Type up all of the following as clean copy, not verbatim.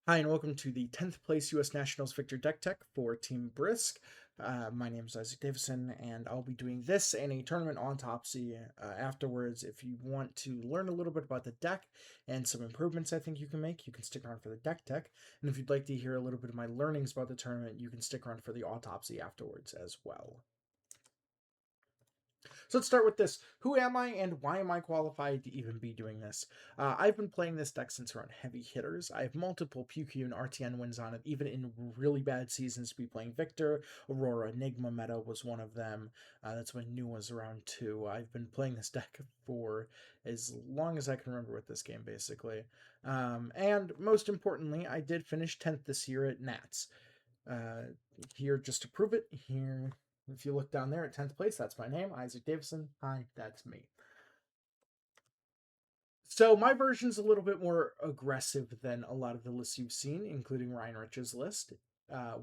Hi, and welcome to the 10th place U.S. Nationals Victor Deck Tech for Team Brisk. My name is Isaac Davison, and I'll be doing this and a tournament autopsy afterwards. If you want to learn a little bit about the deck and some improvements I think you can make, you can stick around for the deck tech. And if you'd like to hear a little bit of my learnings about the tournament, you can stick around for the autopsy afterwards as well. So let's start with this. Who am I and why am I qualified to even be doing this? I've been playing this deck since around Heavy Hitters. I have multiple PQ and RTN wins on it, even in really bad seasons to be playing Victor. Aurora Enigma meta was one of them. That's when New was around too. I've been playing this deck for as long as I can remember with this game, basically. And most importantly, I did finish 10th this year at Nats. Here, just to prove it, here if you look down there at 10th place, that's my name, Isaac Davison. Hi, that's me. So my version's a little bit more aggressive than a lot of the lists you've seen, including Ryan Rich's list.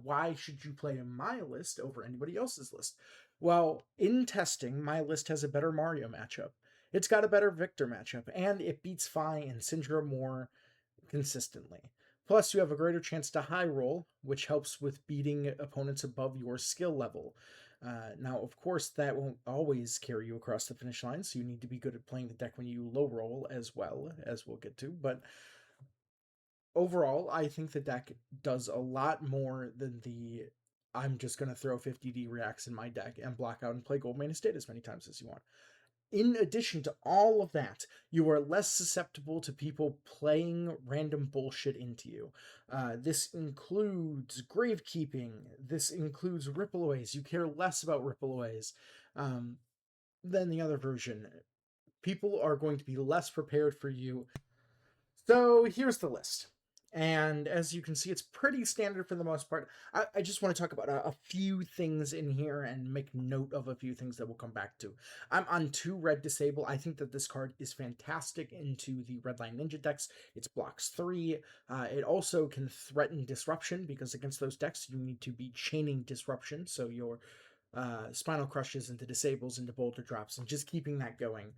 Why should you play my list over anybody else's list? Well, in testing, my list has a better Mario matchup. It's got a better Victor matchup, and it beats Fi and Syndra more consistently. Plus, you have a greater chance to high roll, which helps with beating opponents above your skill level. Now, of course, that won't always carry you across the finish line, so you need to be good at playing the deck when you low roll as well, as we'll get to. But overall, I think the deck does a lot more than the I'm just going to throw 50D reacts in my deck and block out and play Goldmane Estate as many times as you want. In addition to all of that, you are less susceptible to people playing random bullshit into you. This includes gravekeeping. This includes rippleaways. You care less about rippleaways than the other version. People are going to be less prepared for you. So here's the list. And as you can see, it's pretty standard for the most part. I just want to talk about a few things in here and make note of a few things that we'll come back to. I'm on 2 Red Disable. I think that this card is fantastic into the Redline Ninja decks. It's blocks 3. It also can threaten Disruption, because against those decks, you need to be chaining Disruption, so your Spinal Crushes into Disables into Boulder Drops, and just keeping that going.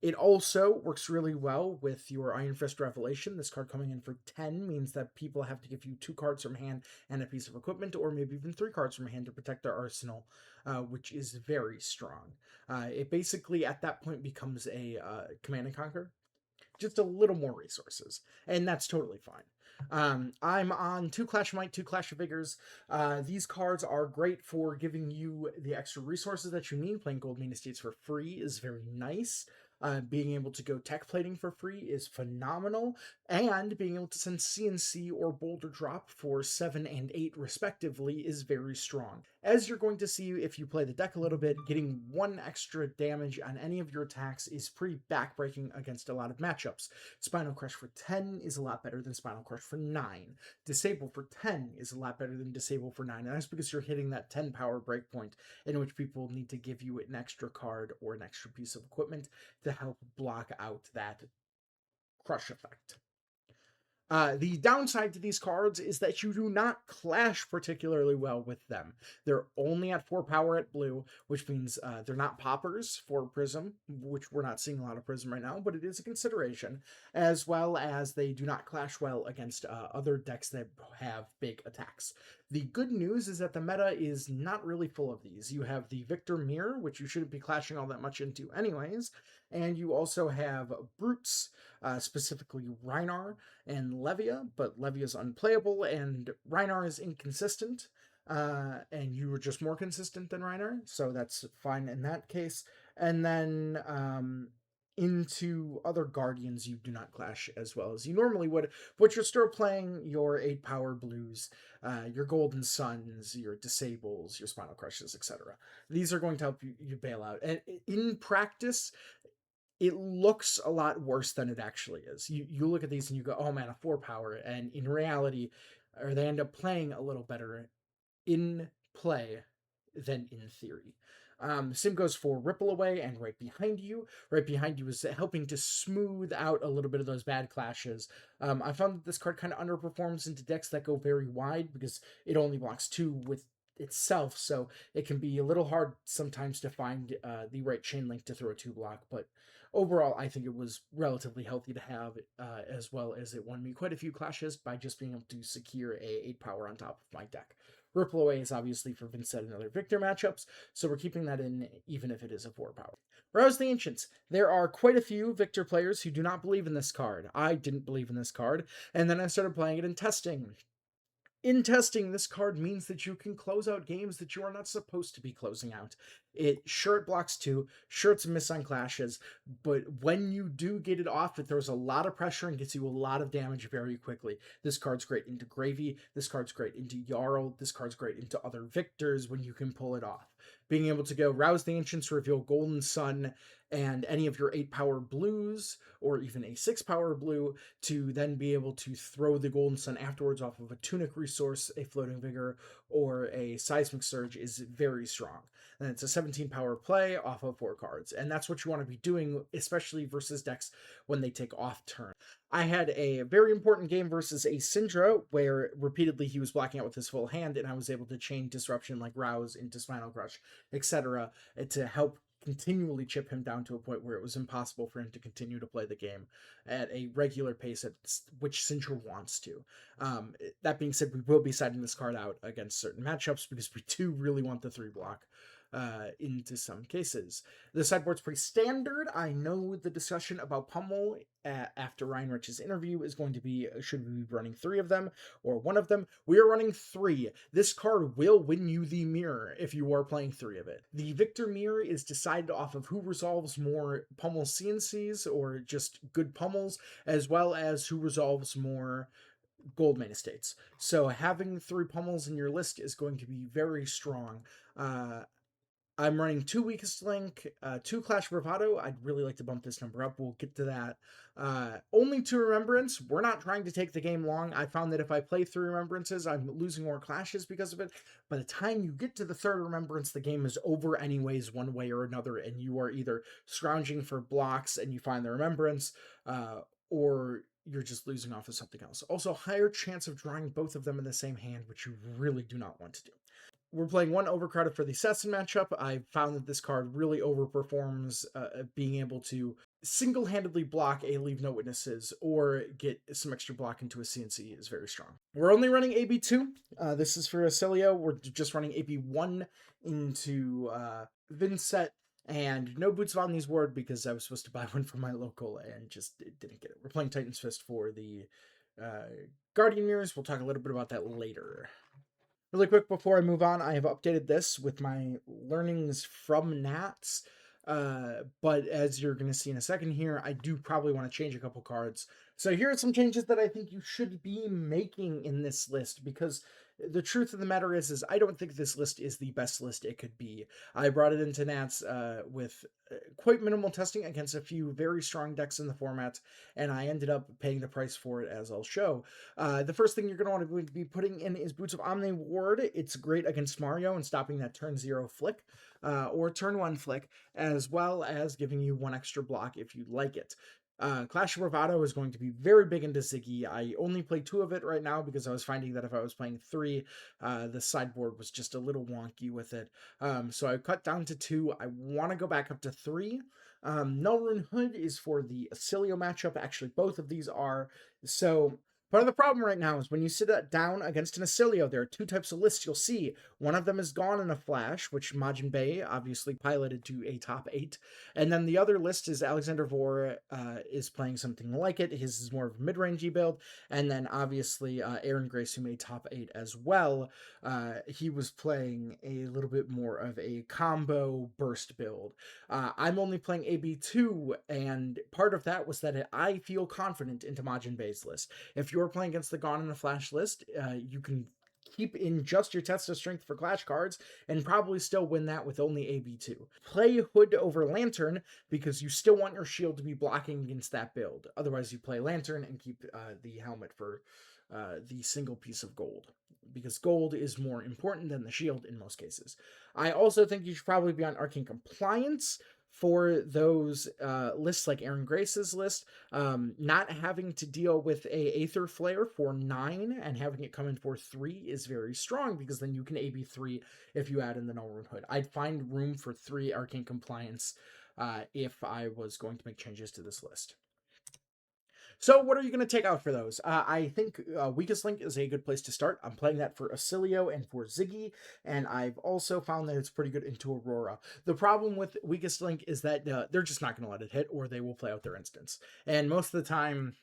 It also works really well with your Iron Fist Revelation. This card coming in for 10 means that people have to give you 2 cards from hand and a piece of equipment, or maybe even 3 cards from hand to protect their arsenal, which is very strong. It basically, at that point, becomes a Command and Conquer. Just a little more resources, and that's totally fine. I'm on 2 Clash of Might, 2 Clash of Vigors. These cards are great for giving you the extra resources that you need. Playing Goldmane Estates for free is very nice. Being able to go tech plating for free is phenomenal, and being able to send CNC or Boulder Drop for 7 and 8 respectively is very strong. As you're going to see if you play the deck a little bit, getting 1 extra damage on any of your attacks is pretty backbreaking against a lot of matchups. Spinal Crush for 10 is a lot better than Spinal Crush for 9. Disable for 10 is a lot better than Disable for 9, and that's because you're hitting that 10 power breakpoint in which people need to give you an extra card or an extra piece of equipment to help block out that crush effect. The downside to these cards is that you do not clash particularly well with them. They're only at 4 power at blue, which means they're not poppers for Prism, which we're not seeing a lot of Prism right now, but it is a consideration, as well as they do not clash well against other decks that have big attacks. The good news is that the meta is not really full of these. You have the Victor Mirror, which you shouldn't be clashing all that much into anyways, and you also have Brutes, specifically Rhinar and Levia, but Levia's unplayable and Rhinar is inconsistent. And you were just more consistent than Rhinar, so that's fine in that case. And then into other Guardians, you do not clash as well as you normally would, but you're still playing your 8 power blues, your Golden Suns, your Disables, your Spinal Crushes, etc. These are going to help you bail out. And in practice, it looks a lot worse than it actually is. You look at these and you go, oh man, a 4 power, and in reality, or they end up playing a little better in play than in theory. Same goes for Ripple Away and Right Behind You. Right Behind You is helping to smooth out a little bit of those bad clashes. I found that this card kind of underperforms into decks that go very wide because it only blocks 2 with itself, so it can be a little hard sometimes to find the right chain link to throw a 2 block, but overall, I think it was relatively healthy to have, as well as it won me quite a few clashes by just being able to secure a 8 power on top of my deck. Ripple Away is obviously for Vincent and other Victor matchups, so we're keeping that in even if it is a 4 power. Rouse the Ancients. There are quite a few Victor players who do not believe in this card. I didn't believe in this card, and then I started playing it in testing. In testing, this card means that you can close out games that you are not supposed to be closing out. It blocks 2, it's a miss on clashes, but when you do get it off, it throws a lot of pressure and gets you a lot of damage very quickly. This card's great into Gravy, this card's great into Jarl, this card's great into other Victors when you can pull it off. Being able to go Rouse the Ancients, reveal Golden Sun, and any of your 8 power blues, or even a 6 power blue, to then be able to throw the Golden Sun afterwards off of a Tunic resource, a Floating Vigor, or a Seismic Surge is very strong. And it's a 17 power play off of 4 cards, and that's what you want to be doing, especially versus decks when they take off turn. I had a very important game versus a Syndra where repeatedly he was blocking out with his full hand, and I was able to chain Disruption like Rouse into Spinal Crush, etc., to help continually chip him down to a point where it was impossible for him to continue to play the game at a regular pace at which Syndra wants to. That being said, we will be siding this card out against certain matchups because we do really want the 3 block into some cases. The sideboard's pretty standard. I know the discussion about Pummel after Ryan Rich's interview is going to be, should we be running 3 of them or 1 of them? We are running 3. This card will win you the mirror if you are playing 3 of it. The Victor mirror is decided off of who resolves more Pummel CNCs or just good Pummels, as well as who resolves more Goldmane estates. So having 3 Pummels in your list is going to be very strong. I'm running 2 Weakest Link, 2 Clash Bravado. I'd really like to bump this number up. We'll get to that. Only 2 Remembrance. We're not trying to take the game long. I found that if I play 3 Remembrances, I'm losing more clashes because of it. By the time you get to the 3rd Remembrance, the game is over anyways, one way or another, and you are either scrounging for blocks and you find the Remembrance, or you're just losing off of something else. Also, higher chance of drawing both of them in the same hand, which you really do not want to do. We're playing 1 Overcrowded for the Assassin matchup. I found that this card really overperforms being able to single-handedly block a Leave No Witnesses or get some extra block into a CNC is very strong. We're only running AB2. This is for Acilio. We're just running AB1 into Vincent, and no Boots of Omni's Ward because I was supposed to buy one from my local and just didn't get it. We're playing Titan's Fist for the Guardian Mirrors. We'll talk a little bit about that later. Really quick before I move on, I have updated this with my learnings from Nats, but as you're going to see in a second here, I do probably want to change a couple cards. So here are some changes that I think you should be making in this list, because the truth of the matter is I don't think this list is the best list it could be. I brought it into Nats with quite minimal testing against a few very strong decks in the format, and I ended up paying the price for it, as I'll show. The first thing you're going to want to be putting in is Boots of Omni Ward. It's great against Mario and stopping that turn 0 flick, or turn 1 flick, as well as giving you 1 extra block if you like it. Clash of Bravado is going to be very big into Ziggy. I only play 2 of it right now because I was finding that if I was playing 3, the sideboard was just a little wonky with it. So I cut down to 2. I want to go back up to 3. Nullrune Hood is for the Acilio matchup. Actually, both of these are. So part of the problem right now is when you sit down against an Acilio, there are 2 types of lists you'll see. One of them is gone in a flash, which Majin Bay obviously piloted to a top 8. And then the other list is Alexander Vor is playing something like it. His is more of a mid-rangey build. And then obviously Aaron Grace, who made top 8 as well, he was playing a little bit more of a combo burst build. I'm only playing AB2, and part of that was that I feel confident into Majin Bay's list. If you're playing against the Gone in the Flash list, you can keep in just your test of strength for Clash cards and probably still win that with only AB2. Play Hood over Lantern because you still want your shield to be blocking against that build. Otherwise, you play Lantern and keep the helmet for the single piece of gold, because gold is more important than the shield in most cases. I also think you should probably be on Arcane Compliance for those lists like Aaron Grace's list. Not having to deal with a Aether Flare for 9 and having it come in for 3 is very strong, because then you can AB3 if you add in the Nullrune Hood. I'd find room for 3 Arcane Compliance if I was going to make changes to this list. So what are you going to take out for those? I think Weakest Link is a good place to start. I'm playing that for Acilio and for Ziggy, and I've also found that it's pretty good into Aurora. The problem with Weakest Link is that they're just not going to let it hit, or they will play out their instance. And most of the time,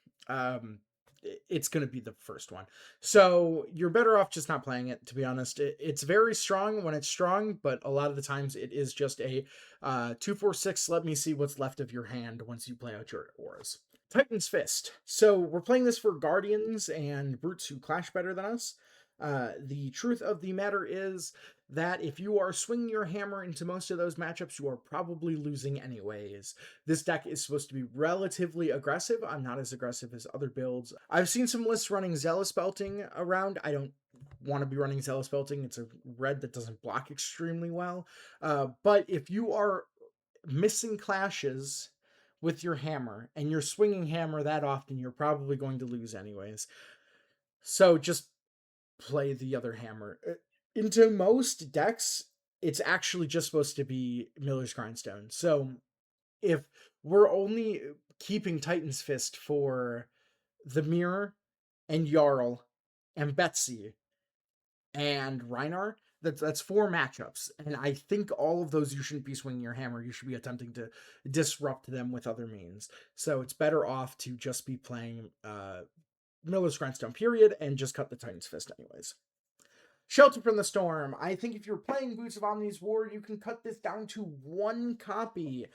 it's going to be the first one. So you're better off just not playing it, to be honest. It's very strong when it's strong, but a lot of the times it is just a 2-4-6, let me see what's left of your hand once you play out your auras. Titan's Fist. So we're playing this for Guardians and Brutes who clash better than us. The truth of the matter is that if you are swinging your hammer into most of those matchups, you are probably losing anyways. This deck is supposed to be relatively aggressive. I'm not as aggressive as other builds. I've seen some lists running Zealous Belting around. I don't want to be running Zealous Belting. It's a red that doesn't block extremely well. But if you are missing clashes with your hammer and you're swinging hammer that often, you're probably going to lose anyways. So just play the other hammer. Into most decks, it's actually just supposed to be Miller's Grindstone. So if we're only keeping Titan's Fist for the Mirror and Jarl and Betsy and Reinar, that's 4 matchups, and I think all of those you shouldn't be swinging your hammer. You should be attempting to disrupt them with other means. So it's better off to just be playing Miller's Grindstone, period, and just cut the Titan's Fist anyways. Shelter from the Storm. I think if you're playing Boots of Omni's War, you can cut this down to 1 copy.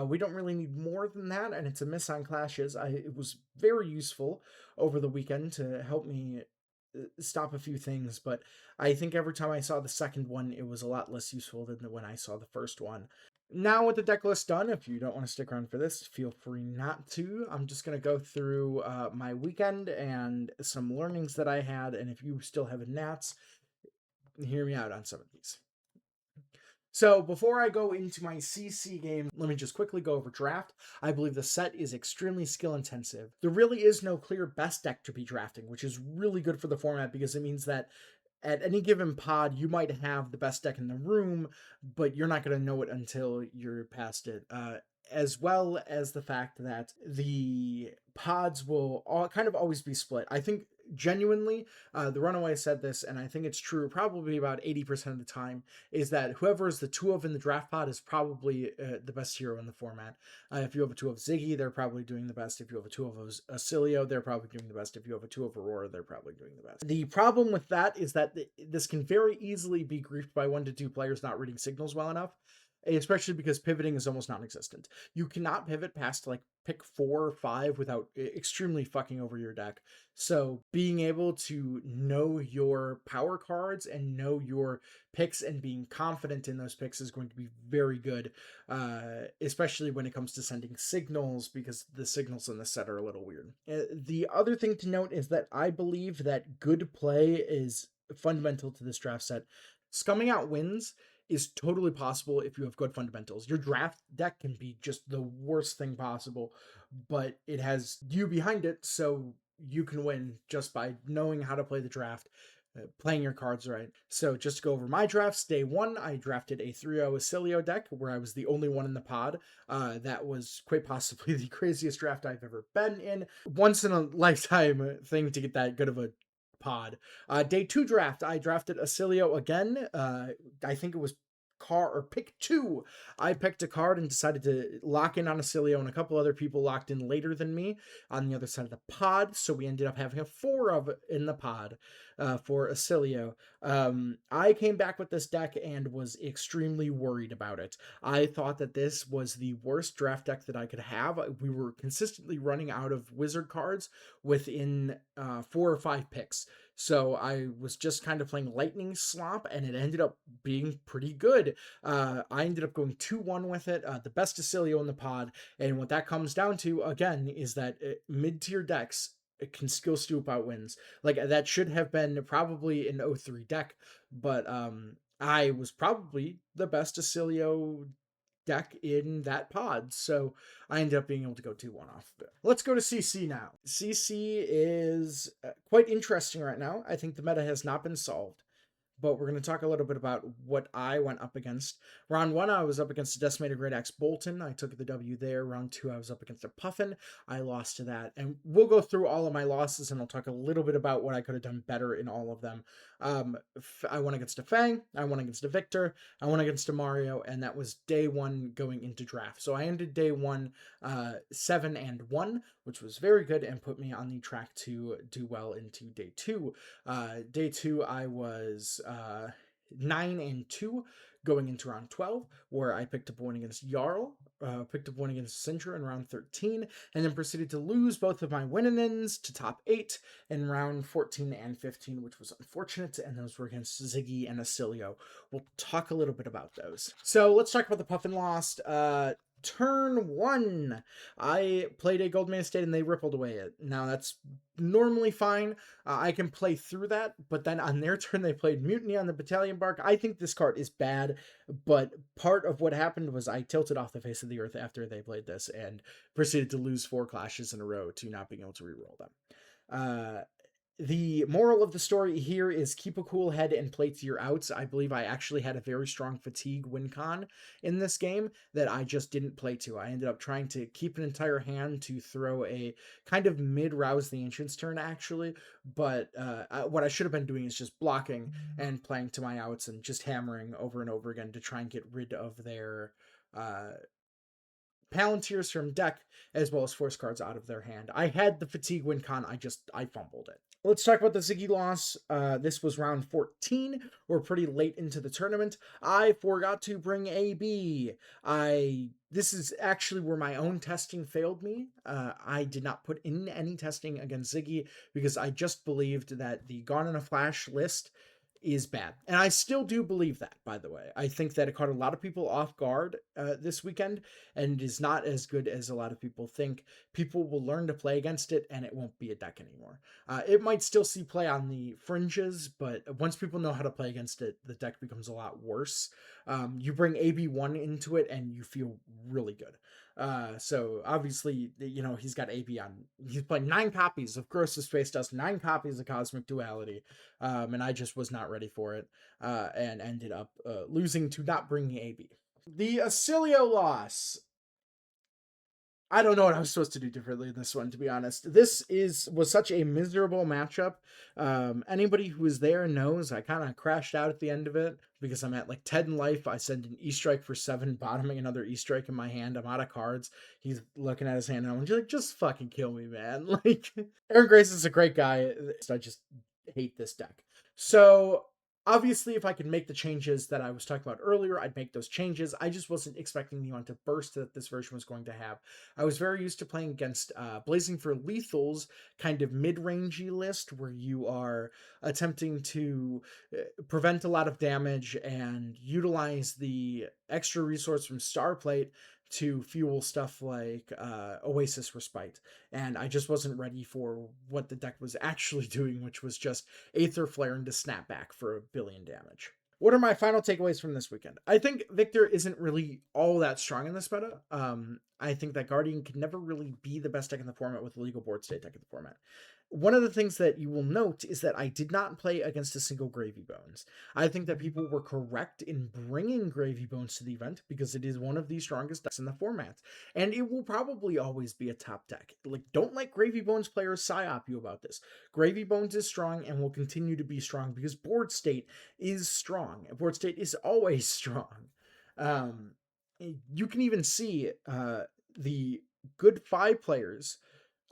We don't really need more than that, and it's a miss on clashes. It was very useful over the weekend to help me stop a few things, but I think every time I saw the second one, it was a lot less useful than when I saw the first one. Now with the deck list done, if you don't want to stick around for this, feel free not to. I'm just going to go through my weekend and some learnings that I had, and if you still have Nats, hear me out on some of these. So before I go into my CC game, let me just quickly go over draft. I believe the set is extremely skill intensive. There really is no clear best deck to be drafting, which is really good for the format because it means that at any given pod, you might have the best deck in the room, but you're not going to know it until you're past it. As well as the fact that the pods will kind of always be split. I think genuinely, the Runaway said this, and I think it's true probably about 80% of the time, is that whoever is the 2 of in the draft pod is probably the best hero in the format. If you have a 2 of Ziggy, they're probably doing the best. If you have a 2 of Acilio, they're probably doing the best. If you have a 2 of Aurora, they're probably doing the best. The problem with that is that this can very easily be griefed by 1 to 2 players not reading signals well enough, especially because pivoting is almost non-existent. You cannot pivot past like pick 4 or 5 without extremely fucking over your deck. So being able to know your power cards and know your picks and being confident in those picks is going to be very good, especially when it comes to sending signals, because the signals in the set are a little weird. The other thing to note is that I believe that good play is fundamental to this draft set. Scumming out wins is totally possible if you have good fundamentals. Your draft deck can be just the worst thing possible, but it has you behind it, so you can win just by knowing how to play the draft, playing your cards right. So just to go over my drafts, day 1, I drafted a 3-0 Acilio deck where I was the only one in the pod. That was quite possibly the craziest draft I've ever been in. Once in a lifetime thing to get that good of a pod. Day 2 draft, I drafted Acilio again. I think it was pick 2. I picked a card and decided to lock in on Acilio, and a couple other people locked in later than me on the other side of the pod, so we ended up having a 4 of in the pod for Acilio. I came back with this deck and was extremely worried about it. I thought that this was the worst draft deck that I could have. We were consistently running out of wizard cards within 4 or 5 picks. So I was just kind of playing lightning slop, and it ended up being pretty good. I ended up going 2-1 with it, the best Acilio in the pod, and what that comes down to, again, is that mid-tier decks can skill stoop out wins. Like, that should have been probably an 0-3 deck, but I was probably the best Acilio deck in that pod, so I ended up being able to go 2-1 off of it. Let's go to CC now. CC is quite interesting right now. I think the meta has not been solved. but we're going to talk a little bit about what I went up against. Round 1, I was up against a Decimated Great Axe Bolton. I took the W there. Round 2, I was up against a Puffin. I lost to that. And we'll go through all of my losses, and I'll talk a little bit about what I could have done better in all of them. I went against a Fang. I went against a Victor. I went against a Mario, and that was day 1 going into draft. So I ended day 1 7-1, which was very good and put me on the track to do well into day 2. Day 2, I was 9-2 going into round 12, where I picked up one against Jarl, picked up one against Syndra in round 13, and then proceeded to lose both of my win-ins to top 8 in round 14 and 15, which was unfortunate, and those were against Ziggy and Acilio. We'll talk a little bit about those. So let's talk about the Puffin lost. Turn 1, I played a Gold Estate and they rippled away it. Now that's normally fine. I can play through that, but then on their turn they played Mutiny on the Battalion Bark. I think this card is bad, but part of what happened was I tilted off the face of the earth after they played this and proceeded to lose 4 clashes in a row to not being able to reroll them. The moral of the story here is keep a cool head and play to your outs. I believe I actually had a very strong fatigue win con in this game that I just didn't play to. I ended up trying to keep an entire hand to throw a kind of mid-Rouse the Ancients turn, actually, but what I should have been doing is just blocking and playing to my outs and just hammering over and over again to try and get rid of their Palantirs from deck, as well as force cards out of their hand. I had the fatigue win con, I fumbled it. Let's talk about the Ziggy loss. This was round 14. We're pretty late into the tournament. I forgot to bring AB. This is actually where my own testing failed me. I did not put in any testing against Ziggy because I just believed that the Gone in a Flash list is bad. And I still do believe that, by the way. I think that it caught a lot of people off guard this weekend, and it is not as good as a lot of people think. People will learn to play against it, and it won't be a deck anymore. It might still see play on the fringes, but once people know how to play against it, the deck becomes a lot worse. You bring AB1 into it, and you feel really good. So obviously, he's got AB on. He's playing 9 copies of Corrosive Space Dust, 9 copies of Cosmic Duality, and I just was not ready for it, and ended up losing to not bringing AB. The Acilio loss. I don't know what I was supposed to do differently in this one, to be honest. This was such a miserable matchup. Anybody who was there knows I kind of crashed out at the end of it because I'm at like 10 life. I send an E-Strike for 7, bottoming another E-Strike in my hand. I'm out of cards. He's looking at his hand and I'm just like, just fucking kill me, man. Like, Aaron Grace is a great guy. I just hate this deck. So obviously, if I could make the changes that I was talking about earlier, I'd make those changes. I just wasn't expecting the amount of burst that this version was going to have. I was very used to playing against Blazing for Lethal's kind of mid-rangey list where you are attempting to prevent a lot of damage and utilize the extra resource from Starplate to fuel stuff like Oasis Respite. And I just wasn't ready for what the deck was actually doing, which was just Aether Flare into Snapback for 1 billion damage. What are my final takeaways from this weekend? I think Victor isn't really all that strong in this meta. I think that Guardian can never really be the best deck in the format with a legal board state deck in the format. One of the things that you will note is that I did not play against a single Gravy Bones. I think that people were correct in bringing Gravy Bones to the event because it is one of the strongest decks in the format. And it will probably always be a top deck. Like, don't let Gravy Bones players psyop you about this. Gravy Bones is strong and will continue to be strong because board state is strong. Board state is always strong. You can even see the good 5 players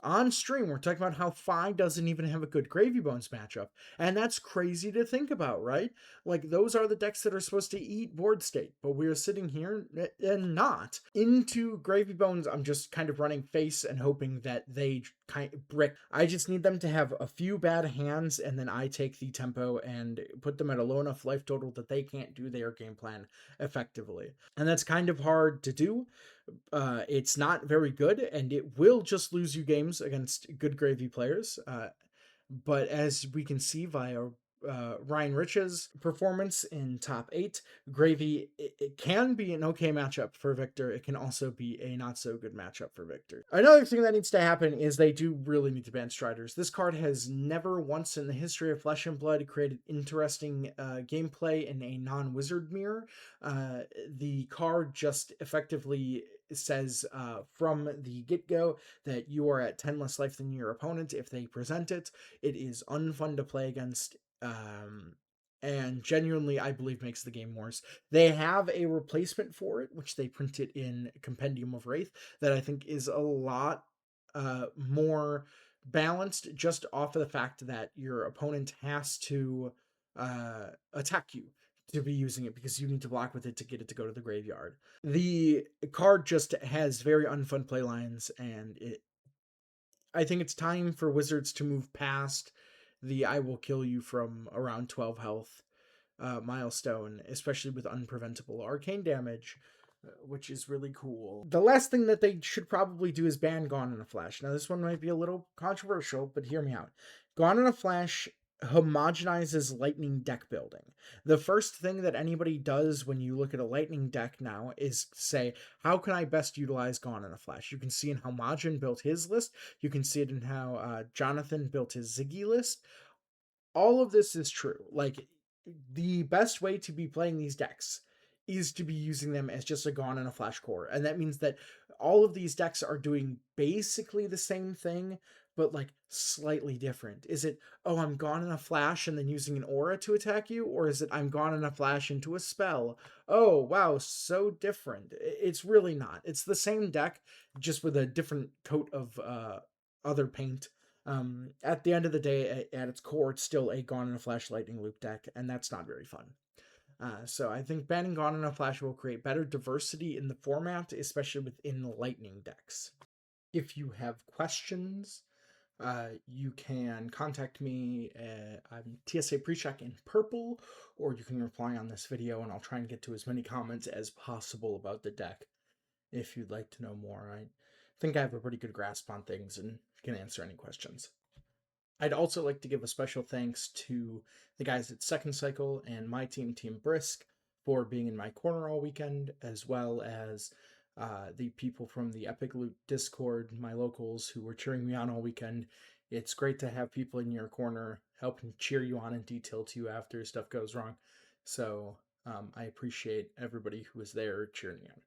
on stream. We're talking about how Fi doesn't even have a good Gravy Bones matchup. And that's crazy to think about, right? Like, those are the decks that are supposed to eat board state, but we're sitting here and not. Into Gravy Bones, I'm just kind of running face and hoping that they kind of brick. I just need them to have a few bad hands, and then I take the tempo and put them at a low enough life total that they can't do their game plan effectively. And that's kind of hard to do. It's not very good, and it will just lose you games against good Gravy players. But as we can see via Ryan Rich's performance in top 8. Gravy, it can be an okay matchup for Victor. It can also be a not so good matchup for Victor. Another thing that needs to happen is they do really need to ban Striders. This card has never once in the history of Flesh and Blood created interesting gameplay in a non-wizard mirror. The card just effectively says from the get-go that you are at 10 less life than your opponent if they present it. It is unfun to play against, and genuinely I believe makes the game worse. They have a replacement for it, which they printed in Compendium of Wraith, that I think is a lot more balanced, just off of the fact that your opponent has to attack you to be using it, because you need to block with it to get it to go to the graveyard. The card just has very unfun play lines, and I think it's time for Wizards to move past the I will kill you from around 12 health milestone, especially with unpreventable arcane damage, which is really cool. The last thing that they should probably do is ban Gone in a Flash. Now, this one might be a little controversial, but hear me out. Gone in a Flash homogenizes lightning deck building. The first thing that anybody does when you look at a lightning deck now is say, how can I best utilize Gone in a Flash? You can see in how Majin built his list. You can see it in how Jonathan built his Ziggy list. All of this is true. Like, the best way to be playing these decks is to be using them as just a Gone and a Flash core. And that means that all of these decks are doing basically the same thing, but like slightly different. Is it, oh, I'm Gone in a Flash and then using an aura to attack you? Or is it, I'm Gone in a Flash into a spell? Oh, wow, so different. It's really not. It's the same deck, just with a different coat of other paint. At the end of the day, at its core, it's still a Gone in a Flash Lightning Loop deck, and that's not very fun. So I think banning Gone in a Flash will create better diversity in the format, especially within the Lightning decks. If you have questions, you can contact me. I'm TSA Precheck in purple, or you can reply on this video, and I'll try and get to as many comments as possible about the deck if you'd like to know more. I think I have a pretty good grasp on things and can answer any questions. I'd also like to give a special thanks to the guys at Second Cycle and my team, Team Brisk, for being in my corner all weekend, as well as the people from the Epic Loot Discord, my locals, who were cheering me on all weekend. It's great to have people in your corner helping cheer you on and detail to you after stuff goes wrong. So I appreciate everybody who was there cheering me on.